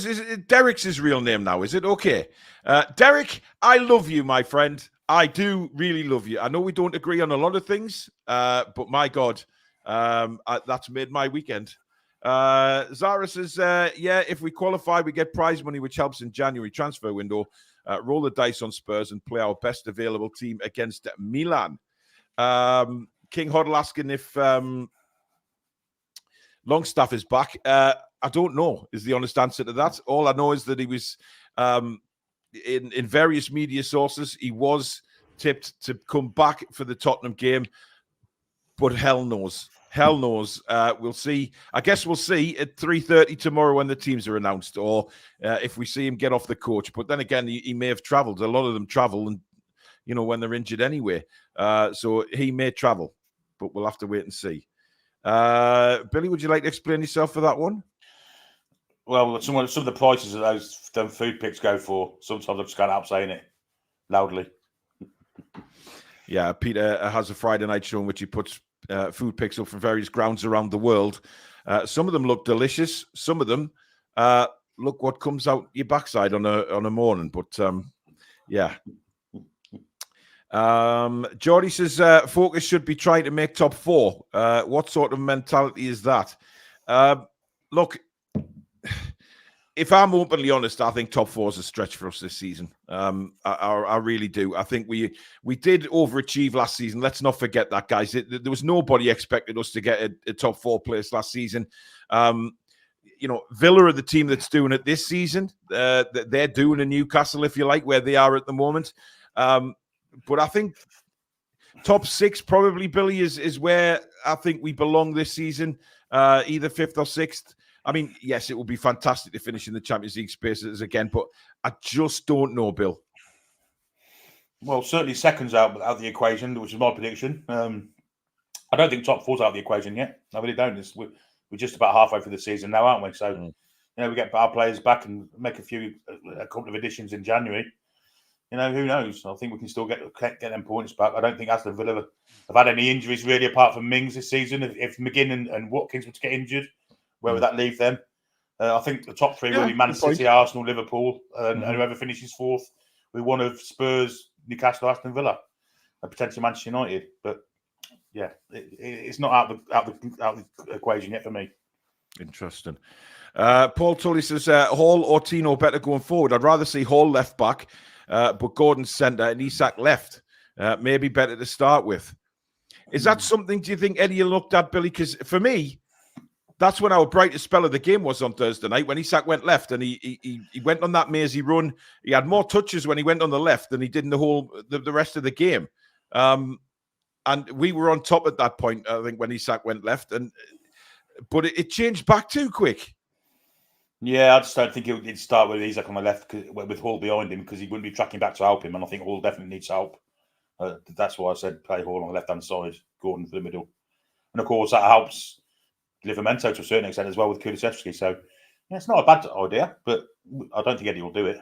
Derek's his real name now, is it? Okay. Derek, I love you, my friend. I do really love you. I know we don't agree on a lot of things, but my God, that's made my weekend. Zara says, if we qualify, we get prize money, which helps in January transfer window. Roll the dice on Spurs and play our best available team against Milan. King Hoddle asking if Longstaff is back. I don't know, is the honest answer to that. All I know is that he was, in various media sources, he was tipped to come back for the Tottenham game, but hell knows. Hell knows. We'll see. I guess we'll see at 3:30 tomorrow when the teams are announced, or if we see him get off the coach. But then again, he may have travelled. A lot of them travel, and when they're injured anyway. So he may travel, but we'll have to wait and see. Billy, would you like to explain yourself for that one? Well, some of the prices that those food picks go for, sometimes I've just gone out saying it loudly. Yeah, Peter has a Friday night show in which he puts food picks up from various grounds around the world. Some of them look delicious. Some of them look what comes out your backside on a morning. But yeah. Geordie says focus should be trying to make top 4. What sort of mentality is that? Look, if I'm openly honest, I think top 4 is a stretch for us this season. I really do. I think we did overachieve last season. Let's not forget that, guys. There was nobody expected us to get a top 4 place last season. Villa are the team that's doing it this season. They're doing a Newcastle, if you like, where they are at the moment. But I think top 6 probably, Billy, is where I think we belong this season, either 5th or 6th. I mean, yes, it will be fantastic to finish in the Champions League spaces again, but I just don't know, Bill. Well, certainly second's out of the equation, which is my prediction. I don't think top 4's out of the equation yet. I really don't. We're just about halfway through the season now, aren't we? So, we get our players back and make a couple of additions in January. Who knows? I think we can still get them points back. I don't think Aston Villa have had any injuries really apart from Mings this season. If McGinn and Watkins were to get injured, where would that leave them? I think the top 3 will be Man City, Arsenal, Liverpool, and whoever finishes 4th with one of Spurs, Newcastle, Aston Villa, and potentially Manchester United. But yeah, it's not out the equation yet for me. Interesting. Paul Tully says Hall or Tino better going forward. I'd rather see Hall left back, but Gordon centre and Isak left. Maybe better to start with. Is that something, do you think, Eddie looked at, Billy? Because for me, that's when our brightest spell of the game was on Thursday night, when Isak went left and he went on that mazy run. He had more touches when he went on the left than he did in the rest of the game. And we were on top at that point, I think, when Isak went left. But it changed back too quick. Yeah, I just don't think he'd start with Isak on the left with Hall behind him, because he wouldn't be tracking back to help him. And I think Hall definitely needs help. That's why I said play Hall on the left-hand side, Gordon for the middle. And, of course, that helps Livramento to a certain extent as well with Kulusevski. So, yeah, it's not a bad idea, but I don't think Eddie will do it.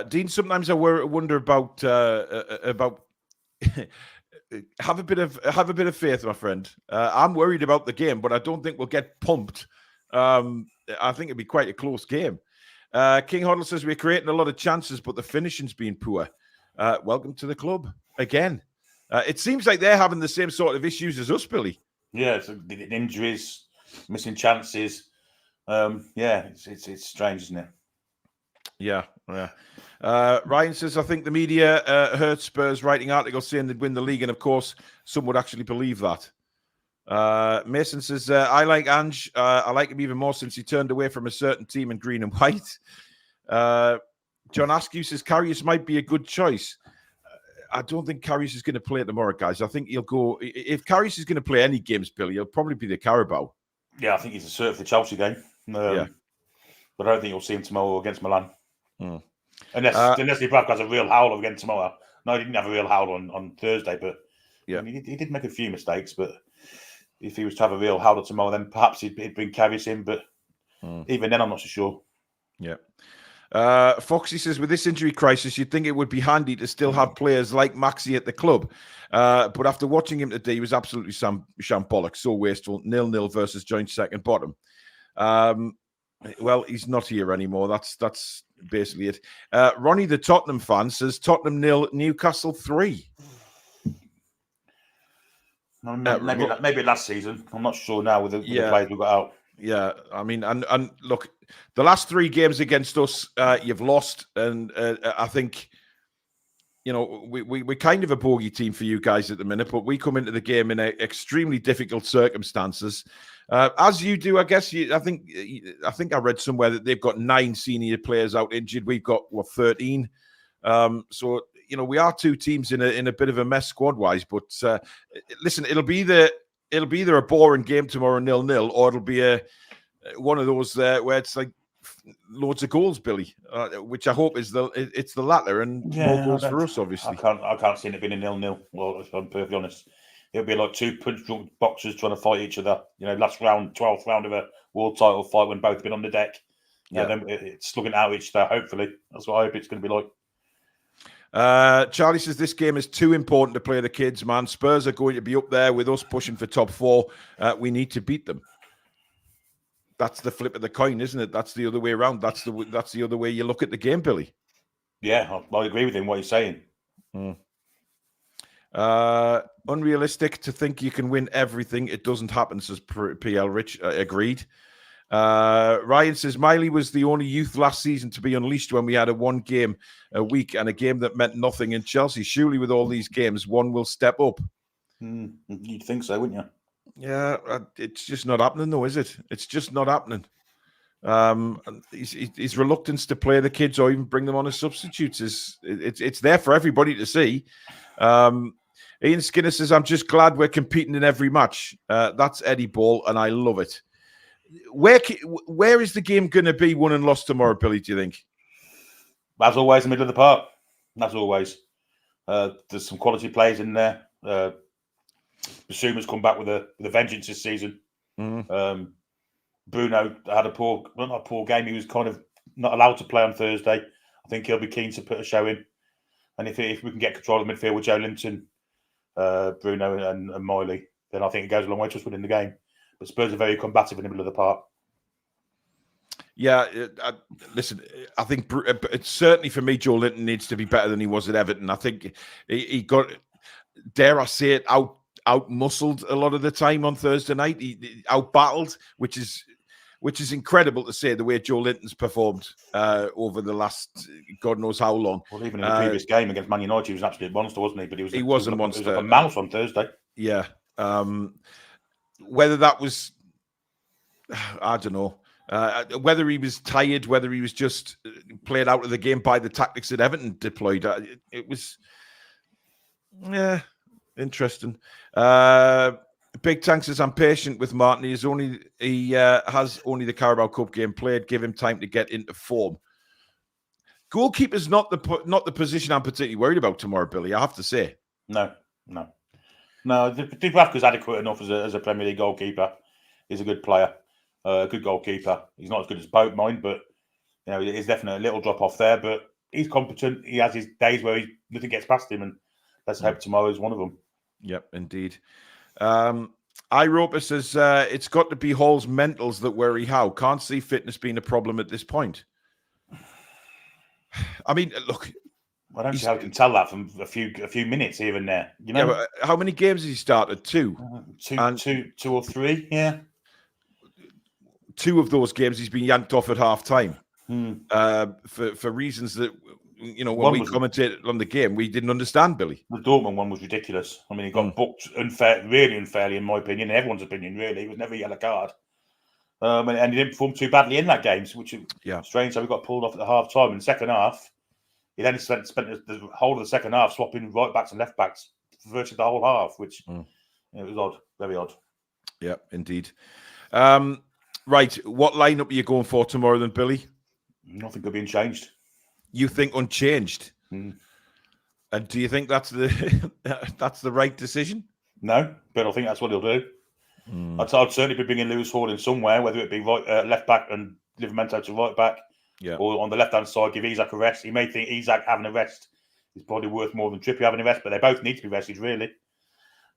Dean, sometimes I wonder about have a bit of faith, my friend. I'm worried about the game, but I don't think we'll get pumped. I think it'd be quite a close game. King Hoddle says we're creating a lot of chances, but the finishing's been poor. Welcome to the club again. It seems like they're having the same sort of issues as us, Billy. Yeah, it's injuries, missing chances. It's strange, isn't it? Yeah. Ryan says, I think the media hurt Spurs, writing articles saying they'd win the league, and of course, some would actually believe that. Mason says, I like Ange. I like him even more since he turned away from a certain team in green and white. John Askew says, Karius might be a good choice. I don't think Karius is going to play tomorrow, guys. I think he'll go. If Karius is going to play any games, Billy, he'll probably be the Carabao. Yeah, I think he's a cert for the Chelsea game. But I don't think you'll see him tomorrow against Milan. Unless he perhaps has a real howler against tomorrow. No, he didn't have a real howler on Thursday, but I mean, he did make a few mistakes. But if he was to have a real howler tomorrow, then perhaps he'd bring Karius in. But even then, I'm not so sure. Yeah. Foxy says, with this injury crisis, you'd think it would be handy to still have players like Maxi at the club. But after watching him today, he was absolutely shambolic, so wasteful. 0-0 versus joint second bottom. Well, he's not here anymore. That's basically it. Ronnie, the Tottenham fan, says Tottenham 0, Newcastle 3. Maybe last season. I'm not sure now with the players we got out. Yeah, I mean, and look, the last 3 games against us, you've lost, and I think, you know, we're kind of a bogey team for you guys at the minute, but we come into the game in extremely difficult circumstances, as you do, I guess. I think I read somewhere that they've got 9 senior players out injured. We've got 13. So you know, we are 2 teams in a bit of a mess squad wise. But listen, it'll be either a boring game tomorrow, 0-0, or it'll be one of those where it's like loads of goals, Billy, which I hope it's the latter, and more goals for us, obviously. I can't see it being a 0-0. Well, if I'm perfectly honest, it'll be like 2 punch-drunk boxers trying to fight each other. You know, last round, 12th round of a world title fight when both have been on the deck. Yeah, then it's slugging out each other. Hopefully, that's what I hope it's going to be like. Charlie says this game is too important to play the kids, man. Spurs are going to be up there with us pushing for top 4. We need to beat them. That's the flip of the coin, isn't it? That's the other way around. That's the other way you look at the game, Billy. Yeah, I agree with him. What he's saying. Unrealistic to think you can win everything. It doesn't happen, says PL Rich. Agreed. Ryan says Miley was the only youth last season to be unleashed when we had a 1 game a week and a game that meant nothing in Chelsea. Surely with all these games, one will step up. You'd think so, wouldn't you? Yeah, it's just not happening though, is it? It's just not happening. His reluctance to play the kids or even bring them on as substitutes it's there for everybody to see. Ian Skinner says, I'm just glad we're competing in every match. That's Eddie Ball, and I love it. Where is the game going to be won and lost tomorrow, Billy, do you think? As always, the middle of the park. As always. There's some quality plays in there. Basuma's come back with a vengeance this season. Bruno had not a poor game. He was kind of not allowed to play on Thursday. I think he'll be keen to put a show in. And if we can get control of midfield with Joe Linton, Bruno and Miley, then I think it goes a long way to us winning the game. But Spurs are very combative in the middle of the park. Yeah, listen, I think it's certainly for me, Joe Linton needs to be better than he was at Everton. I think he got, dare I say it, out muscled a lot of the time on Thursday night. He out battled, which is, which is incredible to say the way Joe Linton's performed over the last God knows how long. Well, even in the previous game against Man United, he was actually a monster, wasn't he? But he was a monster. He was like a mouse on Thursday. Yeah. Whether that was, I don't know. Whether he was tired, whether he was just played out of the game by the tactics that Everton deployed. It was, interesting. Big Tank says, I'm patient with Martin. He has only the Carabao Cup game played. Give him time to get into form. Goalkeeper's not the position I'm particularly worried about tomorrow, Billy. I have to say. No. Dubravka's adequate enough as a Premier League goalkeeper. He's a good player, a good goalkeeper. He's not as good as Boat, mind, but there's definitely a little drop off there. But he's competent. He has his days where nothing gets past him, and let's hope tomorrow is one of them. Yep, indeed. Iropa says it's got to be Hall's mentals that worry. How can't see fitness being a problem at this point. I mean, look. I don't see how I can tell that from a few minutes here and there. Yeah, but how many games has he started? Two or three. Yeah, 2 of those games he's been yanked off at half time for reasons that when we commentated on the game we didn't understand. Billy, the Dortmund one was ridiculous. I mean, he got booked really unfairly, in my opinion, in everyone's opinion. Really, it was never a yellow card, and he didn't perform too badly in that game, which is strange. So we got pulled off at the half time in the second half. He then spent the whole of the second half swapping right backs and left backs for virtually the whole half, which it was odd, very odd. Yeah, indeed. Right, what lineup are you going for tomorrow then, Billy? Nothing could be changed. You think unchanged? And do you think that's the right decision? No, but I think that's what he'll do. I'd certainly be bringing Lewis Hall in somewhere, whether it be left back and Livramento to right back. Yeah. Or on the left-hand side, give Isak a rest. He may think Isak having a rest is probably worth more than Trippier having a rest, but they both need to be rested, really.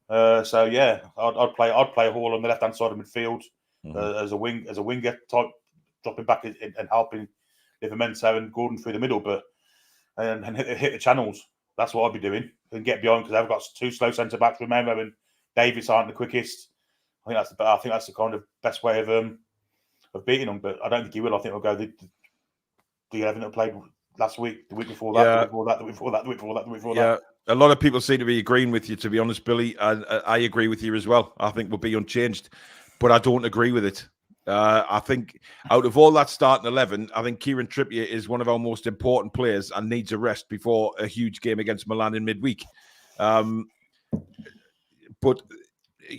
So yeah, I'd play Hall on the left-hand side of midfield as a winger type, dropping back and helping Livramento and Gordon through the middle, but and hit the channels. That's what I'd be doing and get behind, because they've got 2 slow centre backs. Romero and Davis aren't the quickest. I think that's the kind of best way of beating them, but I don't think he will. I think we'll go the 11 that played last week, the week before that, the week before that. Yeah, a lot of people seem to be agreeing with you, to be honest, Billy. I agree with you as well. I think we'll be unchanged, but I don't agree with it. I think out of all that starting 11, I think Kieran Trippier is one of our most important players and needs a rest before a huge game against Milan in midweek. But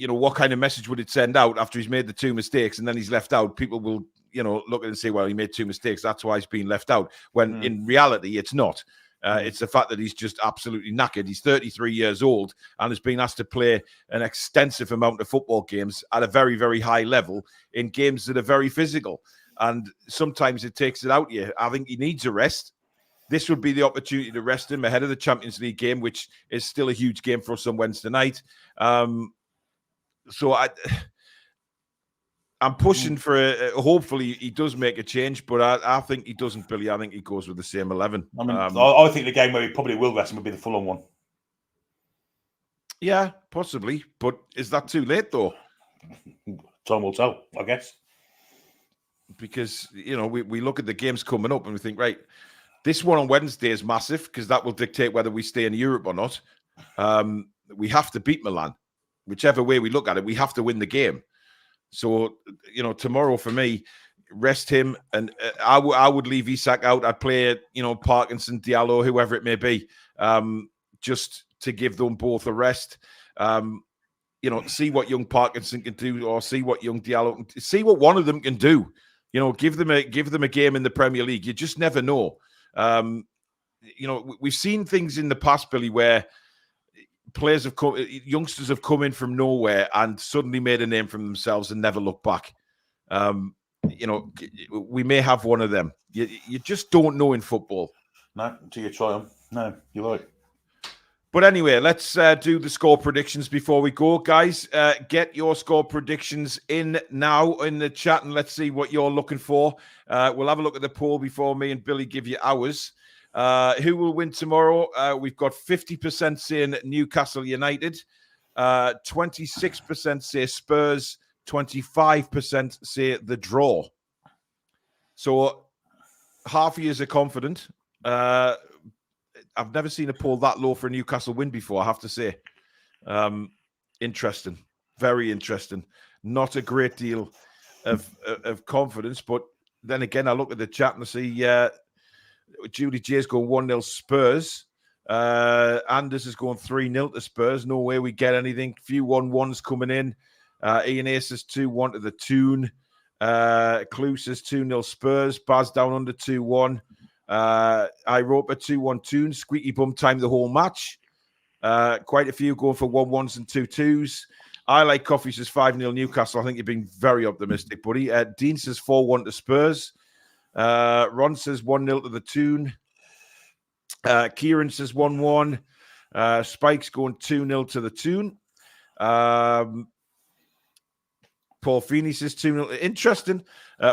what kind of message would it send out after he's made the 2 mistakes and then he's left out? People will look at it and say, well, he made 2 mistakes, that's why he's been left out. When in reality, it's not. It's the fact that he's just absolutely knackered. He's 33 years old and has been asked to play an extensive amount of football games at a very, very high level in games that are very physical. And sometimes it takes it out of you. I think he needs a rest. This would be the opportunity to rest him ahead of the Champions League game, which is still a huge game for us on Wednesday night. So I'm pushing for hopefully he does make a change, but I think he doesn't, Billy. I think he goes with the same 11. I mean, I think the game where he probably will rest him would be the Fulham one. Yeah, possibly. But is that too late, though? Time will tell, I guess. Because, we look at the games coming up and we think, right, this one on Wednesday is massive because that will dictate whether we stay in Europe or not. We have to beat Milan. Whichever way we look at it, we have to win the game. So, tomorrow for me, rest him. And I would leave Isak out. I'd play, Parkinson, Diallo, whoever it may be, just to give them both a rest. See what young Parkinson can do, or see what young Diallo can, see what one of them can do. Give them a game in the Premier League. You just never know. We've seen things in the past, Billy, where youngsters have come in from nowhere and suddenly made a name for themselves and never looked back. We may have one of them. You just don't know in football. No, until you try them. No, you're right. But anyway, let's do the score predictions before we go. Guys, get your score predictions in now in the chat and let's see what you're looking for. We'll have a look at the poll before me and Billy give you ours. Who will win tomorrow? We've got 50% saying Newcastle United, 26% say Spurs, 25% say the draw. So half years are confident. I've never seen a poll that low for a Newcastle win before, I have to say. Interesting. Very interesting. Not a great deal of confidence, but then again, I look at the chat and I see Julie J's going 1-0 Spurs. Anders is going 3-0 to Spurs. No way we get anything. Few 1-1s coming in. Ian A says 2-1 to the Toon. Clue says 2-0 Spurs. Baz down under 2-1. Iropa 2-1 Toon. Squeaky bum time the whole match. Quite a few going for 1-1s and 2-2s. I like Coffee says 5-0 Newcastle. I think you've been very optimistic, buddy. Dean says 4-1 to Spurs. Ron says 1-0 to the Toon. Kieran says 1-1. Spike's going 2-0 to the Toon. Paul Feeney says 2-0. Interesting.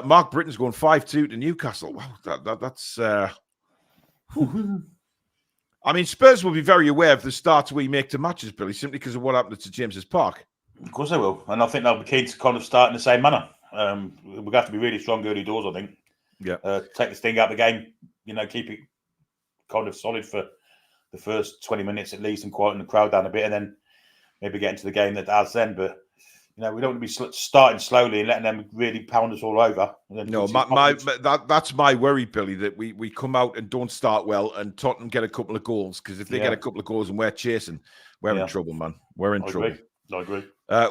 Mark Britton's going 5-2 to Newcastle. Wow, that's... I mean, Spurs will be very aware of the starts we make to matches, Billy, simply because of what happened to James's Park. Of course they will. And I think they'll be keen to kind of start in the same manner. We'll have to be really strong early doors, I think. Yeah. Take the sting out of the game, keep it kind of solid for the first 20 minutes at least and quieten the crowd down a bit and then maybe get into the game that adds then. But, we don't want to be starting slowly and letting them really pound us all over. No, that's my worry, Billy, that we come out and don't start well and Tottenham get a couple of goals, because if they get a couple of goals and we're chasing, we're in trouble, man. We're in trouble. I agree.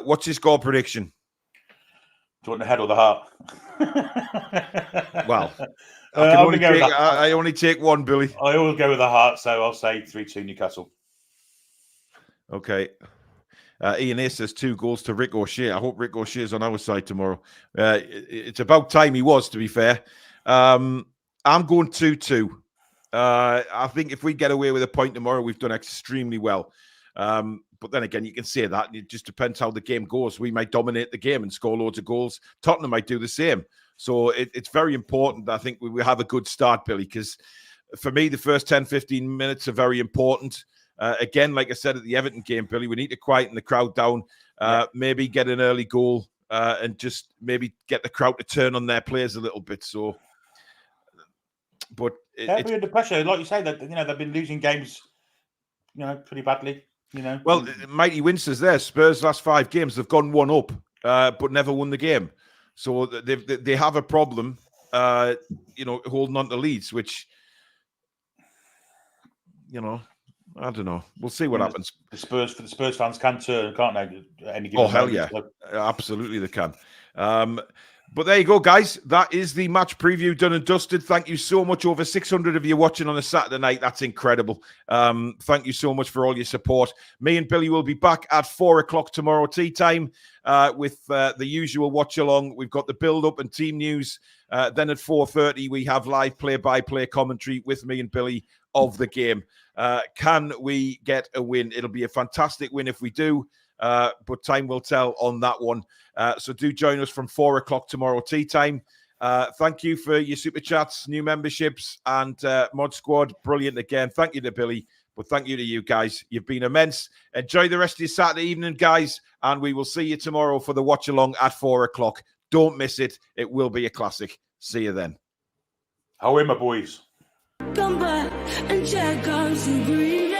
What's your score prediction? Do you want the head or the heart? Well, I only take one, Billy. I always go with the heart, so I'll say 3-2 Newcastle. Okay. Ian A says 2 goals to Rick O'Shea. I hope Rick O'Shea is on our side tomorrow. It's about time he was, to be fair. I'm going 2-2. I think if we get away with a point tomorrow, we've done extremely well. But then again, you can say that. It just depends how the game goes. We might dominate the game and score loads of goals. Tottenham might do the same. So it's very important, I think, we have a good start, Billy, because for me, the first 10, 15 minutes are very important. Again, like I said at the Everton game, Billy, we need to quieten the crowd down, maybe get an early goal and just maybe get the crowd to turn on their players a little bit. So, but they'll be under pressure, like you say. That they've been losing games, pretty badly. Well, Mighty Win says there, Spurs last 5 games they've gone 1 up, but never won the game. So they have a problem, holding on to leads, which I don't know. We'll see what happens. The Spurs fans can turn, can't they? At any given hell moment, yeah. so. Absolutely they can. But there you go, guys. That is the match preview done and dusted. Thank you so much. Over 600 of you watching on a Saturday night. That's incredible. Thank you so much for all your support. Me and Billy will be back at 4 o'clock tomorrow, tea time, with the usual watch along. We've got the build up and team news. Then at 4:30, we have live play-by-play commentary with me and Billy of the game. Can we get a win? It'll be a fantastic win if we do, but time will tell on that one. So do join us from 4 o'clock tomorrow, tea time. Thank you for your super chats, new memberships, and Mod Squad. Brilliant again. Thank you to Billy, but thank you to you guys. You've been immense. Enjoy the rest of your Saturday evening, guys, and we will see you tomorrow for the watch along at 4 o'clock. Don't miss it. It will be a classic. See you then. How are my boys? Come back and check on some green.